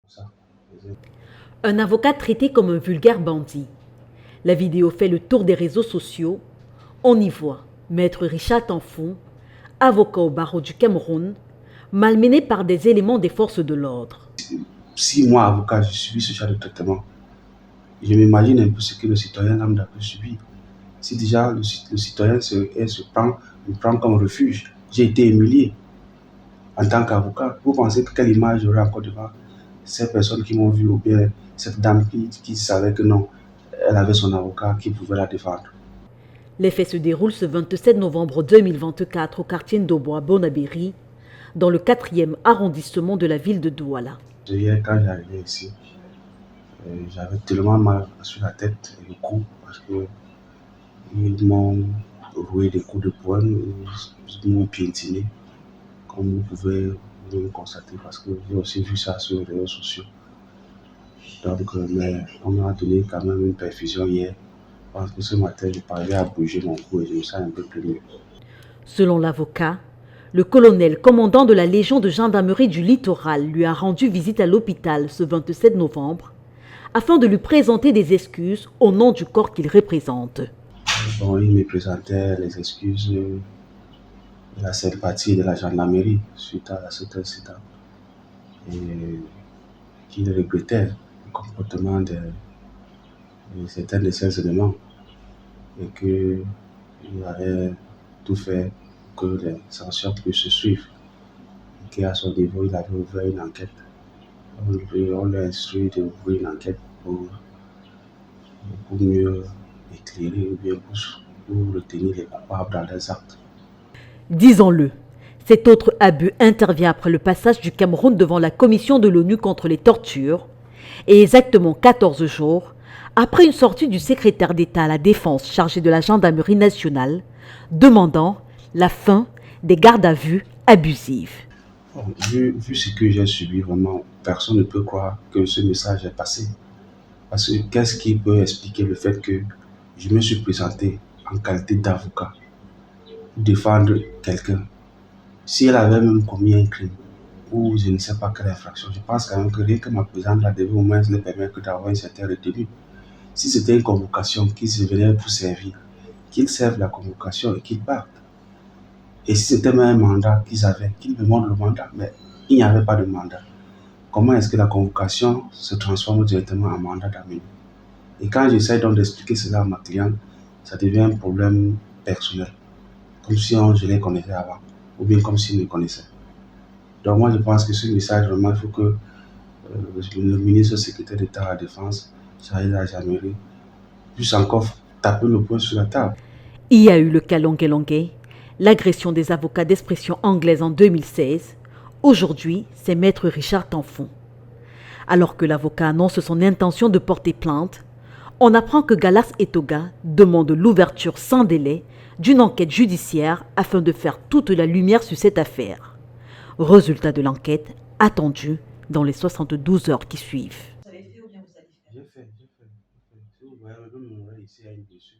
Ça. Un avocat traité comme un vulgaire bandit. La vidéo fait le tour des réseaux sociaux. On y voit Maître Richard Tanfon, avocat au barreau du Cameroun, malmené par des éléments des forces de l'ordre. Si moi, avocat, je subis ce genre de traitement, je m'imagine un peu ce que le citoyen lambda peut subir. Si déjà le citoyen me prend comme refuge, j'ai été humilié en tant qu'avocat, vous pensez que quelle image j'aurais encore devant ces personnes qui m'ont vu ou bien cette dame qui savait que non, elle avait son avocat qui pouvait la défendre. Les faits se déroulent ce 27 novembre 2024 au quartier d'Aubois Bonabéry, dans le 4e arrondissement de la ville de Douala. Hier, quand j'arrivais ici, j'avais tellement mal sur la tête et le cou parce qu'ils m'ont roué des coups de poing, ils m'ont piétiné, comme vous pouvez le constater, parce que j'ai aussi vu ça sur les réseaux sociaux. Donc, mais on m'a donné quand même une perfusion hier, parce que ce matin, je parlais à bouger mon cou et je me sens un peu plus mieux. Selon l'avocat, le colonel commandant de la Légion de gendarmerie du littoral lui a rendu visite à l'hôpital ce 27 novembre afin de lui présenter des excuses au nom du corps qu'il représente. Bon, il me présentait les excuses de la sympathie de la gendarmerie suite à cet incident et qu'il regrettait le comportement de certains de ces éléments et qu'il avait tout fait pour que les sanctions puissent se suivre. Et qu'à son niveau, il avait ouvert une enquête. On l'a instruit d'ouvrir une enquête pour mieux éclairer ou bien pour retenir les coupables dans les actes. Disons-le, cet autre abus intervient après le passage du Cameroun devant la Commission de l'ONU contre les tortures et exactement 14 jours après une sortie du secrétaire d'État à la Défense chargé de la gendarmerie nationale demandant la fin des gardes à vue abusives. Bon, vu ce que j'ai subi, vraiment, personne ne peut croire que ce message est passé. Parce que qu'est-ce qui peut expliquer le fait que je me suis présenté en qualité d'avocat pour défendre quelqu'un? Si elle avait même commis un crime, ou je ne sais pas quelle infraction, je pense quand même que rien que ma présence là devait au moins le permettre d'avoir une certaine retenue. Si c'était une convocation qui se venait pour servir, qu'ils servent la convocation et qu'ils partent. Et si c'était même un mandat qu'ils avaient, qu'ils me montrent le mandat, mais il n'y avait pas de mandat. Comment est-ce que la convocation se transforme directement en mandat d'amener? Et quand j'essaie donc d'expliquer cela à ma cliente, ça devient un problème personnel, comme si je les connaissait avant, ou bien comme s'ils me connaissaient. Donc moi je pense que ce message, vraiment, il faut que le ministre secrétaire d'État à la Défense, chargé de la gendarmerie, puisse encore taper le poing sur la table. Il y a eu le cas Longuet, l'agression des avocats d'expression anglaise en 2016. Aujourd'hui, c'est Maître Richard Tanfon. Alors que l'avocat annonce son intention de porter plainte, on apprend que Gallas Etoga demande l'ouverture sans délai d'une enquête judiciaire afin de faire toute la lumière sur cette affaire. Résultat de l'enquête attendu dans les 72 heures qui suivent. J'ai fait. Si vous voyez, même mon oreille ici a une blessure.